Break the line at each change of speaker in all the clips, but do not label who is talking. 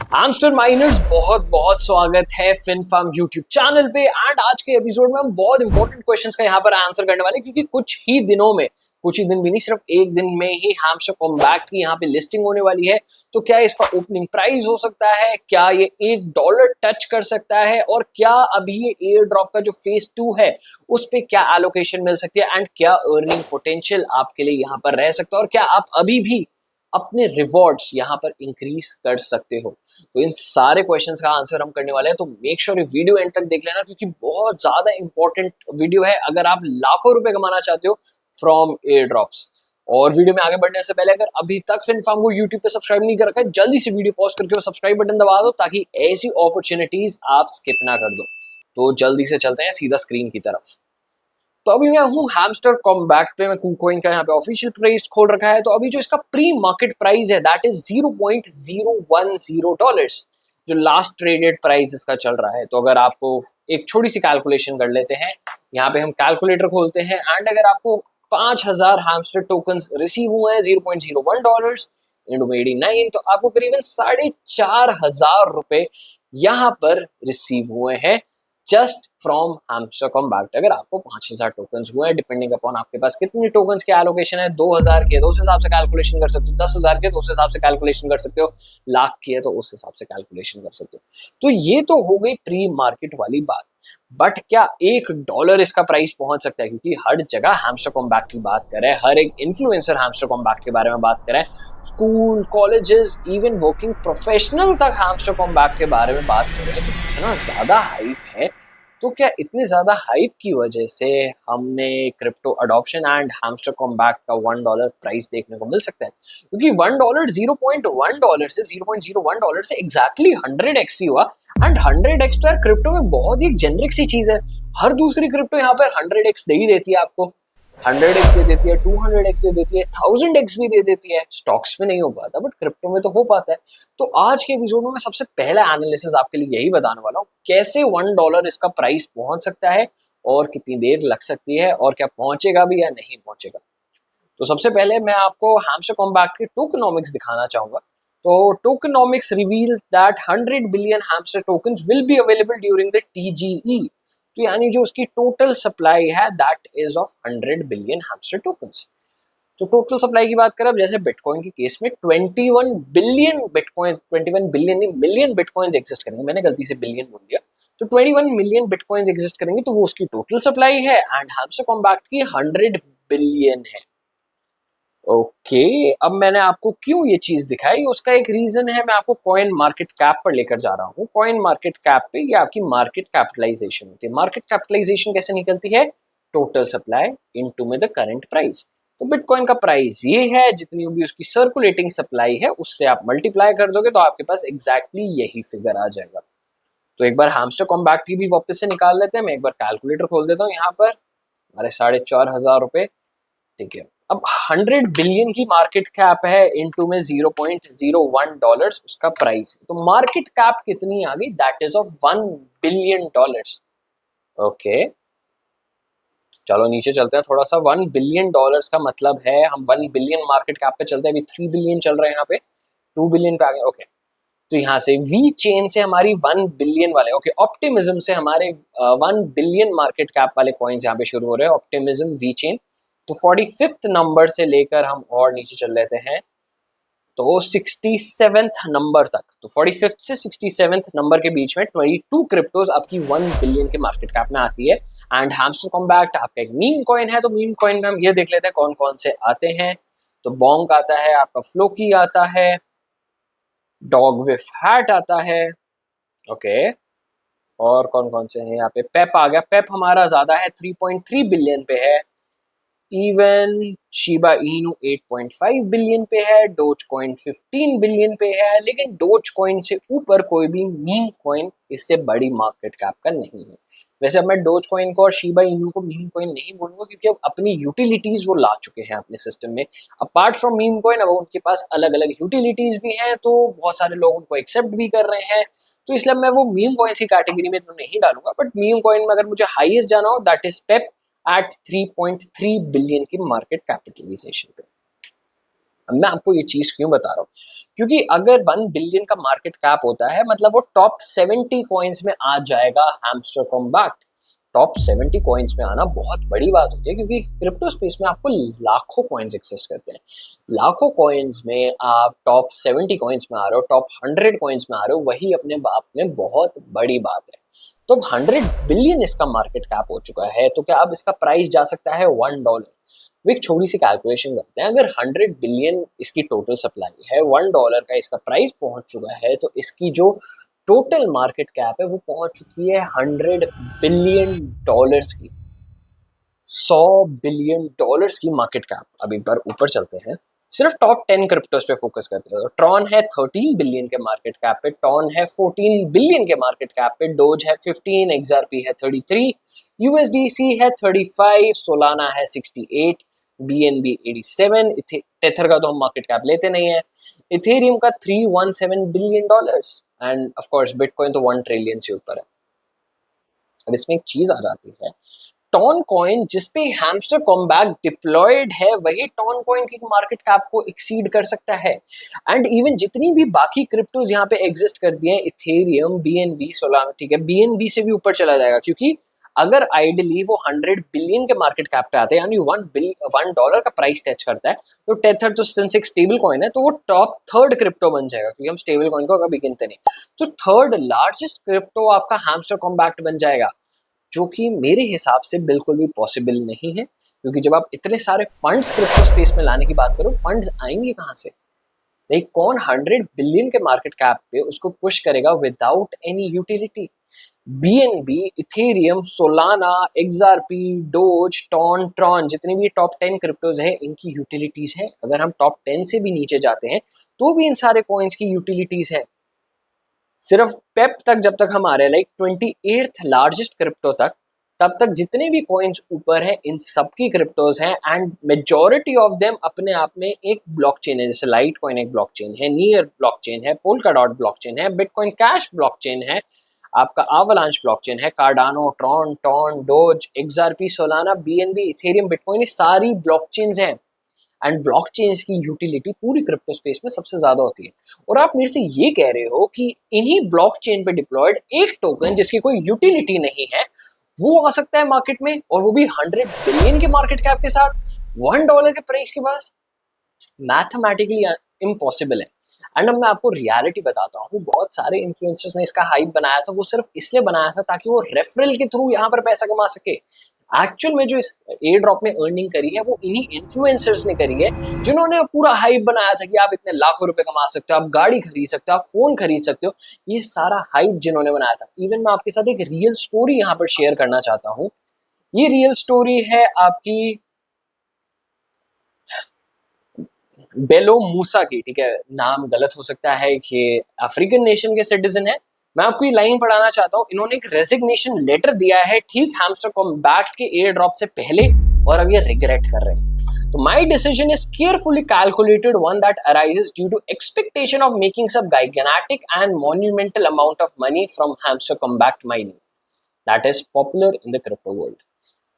Hamster miners बहुत बहुत स्वागत है फिनफार्म यूट्यूब चैनल पे। एंड आज के एपिसोड में हम बहुत इंपॉर्टेंट क्वेश्चंस का यहाँ पर आंसर करने वाले, क्योंकि कुछ ही दिनों में, कुछ ही दिन भी नहीं, सिर्फ एक दिन में ही हैमस्टर कॉम्बैट की यहाँ पे लिस्टिंग होने वाली है। तो क्या इसका ओपनिंग प्राइस हो सकता है, क्या ये $1 टच कर सकता है, और क्या अभी ये एयर ड्रॉप का जो फेज 2 है उस पे क्या एलोकेशन मिल सकती है, एंड क्या अर्निंग पोटेंशियल आपके लिए यहाँ पर रह सकता है, और क्या आप अभी भी अपने रिवॉर्ड्स यहाँ पर इंक्रीज कर सकते हो। तो इन सारे क्वेश्चंस का आंसर हम करने वाले हैं, तो मेक श्योर ये वीडियो एंड तक देख लेना, क्योंकि बहुत ज्यादा इंपॉर्टेंट वीडियो है अगर आप लाखों रुपए कमाना चाहते हो फ्रॉम एयर ड्रॉप्स। और वीडियो में आगे बढ़ने से पहले अगर अभी तक फिनफार्म को यूट्यूब पे सब्सक्राइब नहीं कर रखा है, जल्दी से वीडियो पॉज करके वो सब्सक्राइब बटन दबा दो, ताकि ऐसी अपॉर्चुनिटीज आप स्किप ना कर दो। तो जल्दी से चलते हैं सीधा स्क्रीन की तरफ। तो अभी मैं हूँ हैमस्टर कॉम्बैट पे, मैं KuCoin का यहाँ पे ऑफिशियल प्राइस खोल रखा है। तो अभी जो इसका प्री मार्केट प्राइस है दैट इज $0.010, जो लास्ट ट्रेडेड प्राइस इसका चल रहा है। तो अगर आपको एक छोटी सी कैलकुलेशन कर लेते हैं, यहाँ पे हम कैलकुलेटर खोलते हैं, एंड अगर आपको 5000 हैमस्टर टोकन्स रिसीव हुए हैं $0.01 इंटू 89, तो आपको करीबन 4500 यहाँ पर रिसीव हुए हैं जस्ट फ्रॉम हैमस्टर कॉम्बैट। अगर आपको 5000 टोकन्स हुए हैं, डिपेंडिंग अपॉन आपके पास कितनी टोकन्स की एलोकेशन है, 2000 की है तो उस हिसाब से कैलकुलेशन कर सकते हो, 10,000 की है तो उस हिसाब से कैलकुलेशन कर सकते हो, लाख की है तो उस हिसाब से कैलकुलेशन कर सकते हो। तो ये तो हो गई प्री मार्केट वाली बात। बट क्या $1 इसका प्राइस पहुंच सकता है? क्योंकि हर जगह हैमस्टर कॉम्बैट की बात करें, हर एक इन्फ्लुएंसर हैमस्टर कॉम्बैट के बारे में बात करें, school, colleges, even working professional तक हैमस्टर कॉम्बैट के बारे में बात करें, तो इतना ज्यादा हाइप है। तो क्या इतनी ज्यादा हाइप की वजह से हमें crypto adoption and hamster combat का $1 प्राइस देखने को मिल सकता है? क्योंकि $1 $0.1 से $0.01 से एग्जैक्टली 100x ही हुआ। एंड 100x तो यार क्रिप्टो में बहुत ही जेनरिक सी चीज है। हर दूसरी क्रिप्टो यहाँ पर 100x दे ही देती है आपको, 100x दे देती है, 200x दे देती है, 1000x भी दे देती है। स्टॉक्स में नहीं हो पाता बट क्रिप्टो में तो हो पाता है। तो आज के एपिसोड में मैं सबसे पहला एनालिसिस आपके लिए यही बताने वाला हूँ, कैसे $1 इसका प्राइस पहुंच सकता है, और कितनी देर लग सकती है, और क्या पहुंचेगा भी या नहीं पहुंचेगा। तो सबसे पहले मैं आपको हैमस्टर कॉम्बैट के टोकनॉमिक्स दिखाना चाहूंगा। तो tokenomics reveals that 100 billion hamster tokens will be available during the TGE। तो यानी जो उसकी टोटल सप्लाई है that is of 100 billion hamster tokens. तो टोटल सप्लाई की बात करें, अब जैसे बिटकॉइन के केस में 21 बिलियन बिटकॉइन, 21 बिलियन नहीं, मिलियन बिटकॉइंस एग्जिस्ट करेंगे, मैंने गलती से बिलियन बोल दिया। तो 21 मिलियन बिटकॉइंस एग्जिस्ट करेंगे, तो वो उसकी टोटल सप्लाई है, एंड हैमस्टर कॉम्बैट की 100 बिलियन है। ओके, अब मैंने आपको क्यों ये चीज दिखाई, उसका एक रीजन है। मैं आपको कॉइन मार्केट कैप पर लेकर जा रहा हूँ। कॉइन मार्केट कैप पे ये आपकी मार्केट कैपिटलाइजेशन होती है। मार्केट कैपिटलाइजेशन कैसे निकलती है? टोटल सप्लाई इनटू में द करंट प्राइस। तो बिटकॉइन का प्राइस ये है, जितनी भी उसकी सर्कुलेटिंग सप्लाई है उससे आप मल्टीप्लाई कर दोगे तो आपके पास एग्जैक्टली यही फिगर आ जाएगा। तो एक बार हैमस्टर कॉम्बैट की भी वापस से निकाल लेते हैं। मैं एक बार कैलकुलेटर खोल देता हूँ यहाँ पर, हमारे 4500 ठीक है। अब 100 बिलियन की मार्केट कैप है, इनटू में $0.01 उसका प्राइस है, तो मार्केट कैप कितनी आ गई? That is of $1 billion. Okay, चलो नीचे चलते हैं थोड़ा सा। $1 बिलियन का मतलब है हम 1 बिलियन मार्केट कैप पे चलते हैं। अभी 3 बिलियन चल रहे हैं, यहाँ पे 2 बिलियन पे आ गए। ओके, तो यहाँ से वी चेन से हमारी 1 बिलियन वाले, ओके, ऑप्टिमिज्म से हमारे 1 बिलियन मार्केट कैप वाले कॉइन्स यहाँ पे शुरू हो रहे हैं, ऑप्टिमिज्म, वी चेन। तो 45th नंबर से लेकर हम और नीचे चल लेते हैं तो 67th नंबर तक। तो 45th से 67th नंबर के बीच में 22 क्रिप्टोज आपकी 1 बिलियन के मार्केट कैप में आती है। एंड हैमस्टर कॉम्बैट आपका एक मीम कॉइन है, तो मीम कॉइन में हम ये देख लेते हैं कौन कौन से आते हैं। तो बॉन्क आता है, आपका फ्लोकी आता है, डॉग विफ हैट आता है, ओके, और कौन कौन से हैं यहाँ पे? पेप आ गया। पेप हमारा ज्यादा है, 3.3 बिलियन पे है। इवन शिबा इनू 8.5 बिलियन पे है, डोज कॉइन 15 बिलियन पे है, लेकिन डोज कॉइन से ऊपर कोई भी मीम कॉइन इससे बड़ी मार्केट कैप का नहीं है। वैसे अब मैं डोज कॉइन को और शिबा इनू को मीम कॉइन नहीं बोलूंगा, क्योंकि अब अपनी यूटिलिटीज वो ला चुके हैं अपने सिस्टम में। अपार्ट फ्रॉम मीम कॉइन अब उनके पास अलग अलग यूटिलिटीज भी हैं, तो बहुत सारे लोग उनको एक्सेप्ट भी कर रहे हैं। तो इसलिए मैं वो मीम कॉइन की कैटेगरी में तो नहीं डालूंगा। बट मीम कॉइन में अगर मुझे हाईएस्ट जाना हो that is Pepe at 3.3 billion की मार्केट कैपिटलाइजेशन पे। अब मैं आपको ये चीज क्यों बता रहा हूँ, क्योंकि अगर 1 बिलियन का मार्केट कैप होता है मतलब वो टॉप 70 कॉइन्स में आ जाएगा हैमस्टर कॉम्बैक्ट। टॉप 70 कॉइन्स में आना बहुत बड़ी बात होती है, क्योंकि क्रिप्टो स्पेस में आपको लाखों कॉइन्स एग्जिस्ट करते हैं। लाखों कॉइन्स में आप टॉप 70 कॉइन्स में आ रहे हो, टॉप 100 कॉइन्स में आ रहे हो, वही अपने आप में बहुत बड़ी बात है। तो अब 100 बिलियन इसका मार्केट कैप हो चुका है, तो क्या अब इसका प्राइस जा सकता है $1? वो एक छोटी सी कैलकुलेशन करते हैं, अगर 100 बिलियन इसकी टोटल सप्लाई है, $1 का इसका प्राइस पहुंच चुका है, तो इसकी जो टोटल मार्केट कैप है वो पहुंच चुकी है $100 बिलियन की। $100 बिलियन की मार्केट कैप। अब एक बार ऊपर चलते हैं, सिर्फ टॉप 10 क्रिप्टोस पे फोकस करते हैं। तो ट्रॉन है 13 बिलियन के मार्केट कैप पे, टॉन है 14 बिलियन के मार्केट कैप पे, डोज है 15, एक्सआरपी है 33, यूएसडीसी है 35, सोलाना है 68, बीएनबी 87, टेथर का तो हम मार्केट कैप लेते नहीं है, इथेरियम का $317 billion, end of course bitcoin तो 1 ट्रिलियन से ऊपर है। अब इसमें एक चीज आ जाती है, टॉन कॉइन जिसपे हैमस्टर कॉम्बैक्ट डिप्लॉयड है वही टॉन कॉइन की मार्केट कैप को एक्सीड कर सकता है। एंड इवन जितनी भी बाकी क्रिप्टोज यहाँ पे एग्जिस्ट कर दिए हैं, इथेरियम, बीएनबी, सोलाना, ठीक है, बीएनबी से भी ऊपर चला जाएगा, क्योंकि अगर आइडली वो 100 बिलियन के मार्केट कैप पे आते हैं, यानी $1 का प्राइस टच करता है, तो टेथर तो सिंस एक स्टेबल कॉइन है तो वो टॉप 3rd क्रिप्टो बन जाएगा, क्योंकि हम स्टेबल कॉइन को कभी गिनते नहीं। तो 3rd लार्जेस्ट क्रिप्टो आपका हैमस्टर कॉम्बैक्ट बन जाएगा, जो कि मेरे हिसाब से बिल्कुल भी पॉसिबल नहीं है, क्योंकि जब आप इतने सारे फंड्स क्रिप्टो स्पेस में लाने की बात करो, फंड्स आएंगे कहाँ से? नहीं, कौन 100 बिलियन के मार्केट कैप पे उसको पुश करेगा without any utility? BNB, Ethereum, Solana, XRP, Doge, TON, Tron, जितनी भी टॉप 10 क्रिप्टोज हैं, इनकी यूटिलिटीज है। अगर हम टॉप 10 से भी नीचे जाते हैं तो भी इन सारे कॉइन्स की यूटिलिटीज है। सिर्फ पेप तक जब तक हम आ रहे हैं, लाइक 28th लार्जेस्ट क्रिप्टो तक, तब तक जितने भी कॉइन्स ऊपर हैं इन सबकी क्रिप्टोज हैं, एंड मेजॉरिटी ऑफ देम अपने आप में एक ब्लॉकचेन है। जैसे लाइट कॉइन एक ब्लॉकचेन है, नियर ब्लॉकचेन है, पोल्का डॉट ब्लॉकचेन है, बिटकॉइन कैश ब्लॉकचेन है, आपका आवालांच ब्लॉकचेन है, Cardano, Tron, TON, Doge, XRP, Solana, BNB, Ethereum, Bitcoin, ये सारी ब्लॉकचेन्स हैं। एंड ब्लॉकचेन्स की यूटिलिटी पूरी क्रिप्टो स्पेस में सबसे ज्यादा होती है। और आप मेरे से ये कह रहे हो कि इन्हीं ब्लॉकचेन पे डिप्लॉयड एक टोकन जिसकी कोई यूटिलिटी नहीं है वो आ सकता है मार्केट में, और वो भी 100 बिलियन के मार्केट कैप के साथ, $1 के प्राइस के पास? मैथमेटिकली इम्पॉसिबल है। एंड अब मैं आपको रियलिटी बताता हूँ, बहुत सारे इन्फ्लुएंसर्स ने इसका हाइप बनाया था, वो सिर्फ इसलिए बनाया था ताकि वो रेफरल के थ्रू यहाँ पर पैसा कमा सके। एक्चुअल में जो इस एयर ड्रॉप में अर्निंग करी है वो इन्हीं इन्फ्लुएंसर्स ने करी है, जिन्होंने पूरा हाइप बनाया था कि आप इतने लाखों रुपए कमा सकते हो, आप गाड़ी खरीद सकते हो, आप फोन खरीद सकते हो। ये सारा हाइप जिन्होंने बनाया था। इवन मैं आपके साथ एक रियल स्टोरी यहाँ पर शेयर करना चाहता हूँ। ये रियल स्टोरी है आपकी बेलो मूसा की, ठीक है, नाम गलत हो सकता है, ये अफ्रीकन नेशन के सिटीजन है। मैं आपको ये लाइन पढ़ाना चाहता हूँ। इन्होंने एक रेजिग्नेशन लेटर दिया है ठीक हैमस्टर कॉम्बैक्ट के एयर ड्रॉप से पहले, और अब ये रिग्रेट कर रहे हैं। तो my decision is carefully calculated one that arises due to expectation of making some gigantic and monumental amount of money from hamster compact mining that is popular in the crypto world.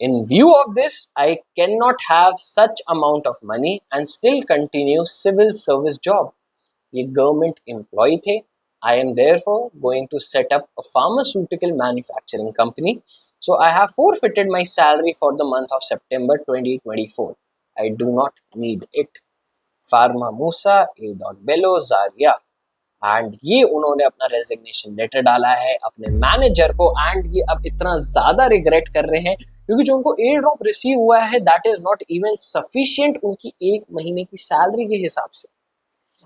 In view of this, I cannot have such amount of money and still continue civil service job. ये government employ थे। I am therefore going to set up a pharmaceutical manufacturing company. So I have forfeited my salary for the month of September 2024. I do not need it. Pharma Musa A. Bello Zaria. And ये उन्होंने अपना resignation letter डाला है अपने manager को, and ये अब इतना ज्यादा रिग्रेट कर रहे हैं क्योंकि जो उनको एयर ड्रॉप रिसीव हुआ है that is not even sufficient उनकी 1 महीने की सैलरी के हिसाब से।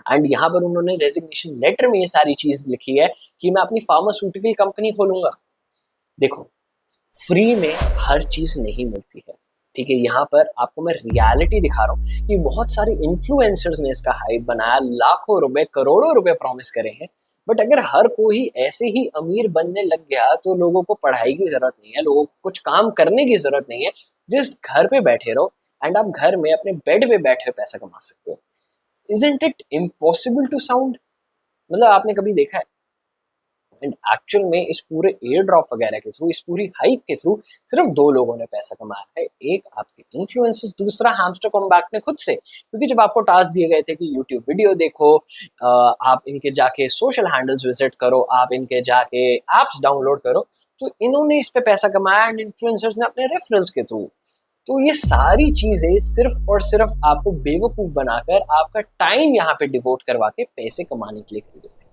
एंड यहाँ पर उन्होंने रेजिग्नेशन लेटर में ये सारी चीज लिखी है कि मैं अपनी फार्मास्यूटिकल कंपनी खोलूंगा। देखो, फ्री में हर चीज नहीं मिलती है, ठीक है। यहाँ पर आपको मैं रियलिटी दिखा रहा हूँ कि बहुत सारे इन्फ्लुएंसर्स ने इसका हाइप बनाया, लाखों रुपए, करोड़ों रुपए प्रॉमिस करे हैं, बट अगर हर कोई ऐसे ही अमीर बनने लग गया तो लोगों को पढ़ाई की जरूरत नहीं है, लोगों को कुछ काम करने की जरूरत नहीं है, जस्ट घर पे बैठे रहो एंड आप घर में अपने बेड पे बैठे पैसा कमा सकते हो। Isn't it impossible to sound? मतलब आपने कभी देखा है एंड एक्चुअल में इस पूरे एयर ड्रॉप वगैरह के थ्रू, इस पूरी हाइप के थ्रू सिर्फ दो लोगों ने पैसा कमाया है, एक आपके इन्फ्लुएंसर्स, दूसरा हैमस्टर कॉम्बैक्ट ने खुद से। क्योंकि जब आपको टास्क दिए गए थे कि यूट्यूब वीडियो देखो, आप इनके जाके सोशल हैंडल्स विजिट करो, आप इनके जाके एप्स डाउनलोड करो, तो इन्होंने इस पे पैसा कमाया एंड इन्फ्लुएंसर्स ने अपने रेफरल्स के थ्रू। तो ये सारी चीजें सिर्फ और सिर्फ आपको बेवकूफ बनाकर आपका टाइम यहाँ पे डिवोट करवा के पैसे कमाने के लिए करी गई थी।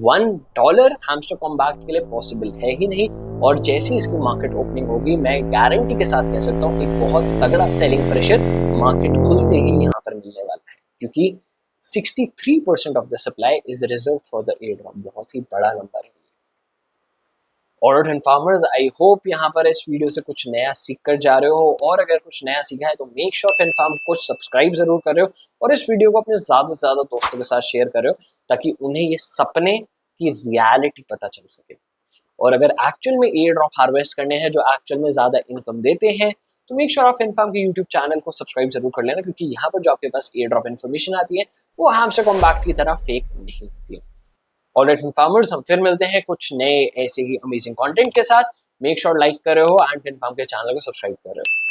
$1 हैमस्टर कॉम्बैक्ट के लिए पॉसिबल है ही नहीं, और जैसे इसकी मार्केट ओपनिंग होगी, मैं गारंटी के साथ कह सकता हूँ एक बहुत तगड़ा सेलिंग प्रेशर मार्केट खुलते ही यहाँ पर मिलने वाला है, क्योंकि 63% of the supply is reserve for the air drop. बहुत ही बड़ा नंबर है। Alright and farmers, I hope यहाँ पर इस वीडियो से कुछ नया सीख कर जा रहे हो, और अगर कुछ नया सीखा है तो मेक श्योर FinFarm को सब्सक्राइब जरूर कर रहे हो, और इस वीडियो को अपने ज्यादा से ज्यादा दोस्तों के साथ शेयर कर रहे हो, ताकि उन्हें ये सपने की रियलिटी पता चल सके। और अगर एक्चुअल में एयर ड्रॉप हार्वेस्ट करने हैं जो एक्चुअल में ज्यादा इनकम देते हैं, तो मेक श्योर आप FinFarm के यूट्यूब चैनल को सब्सक्राइब जरूर कर लेना, क्योंकि यहाँ पर जो आपके पास एयर ड्रॉप इन्फॉर्मेशन आती है वो हैमस्टर कॉम्बैक्ट की तरह फेक नहीं होती है। ऑलराइट फार्मर्स, हम फिर मिलते हैं कुछ नए ऐसे ही अमेजिंग कंटेंट के साथ। मेक श्योर लाइक कर रहे हो एंड FinFarm के चैनल को सब्सक्राइब कर रहे हो।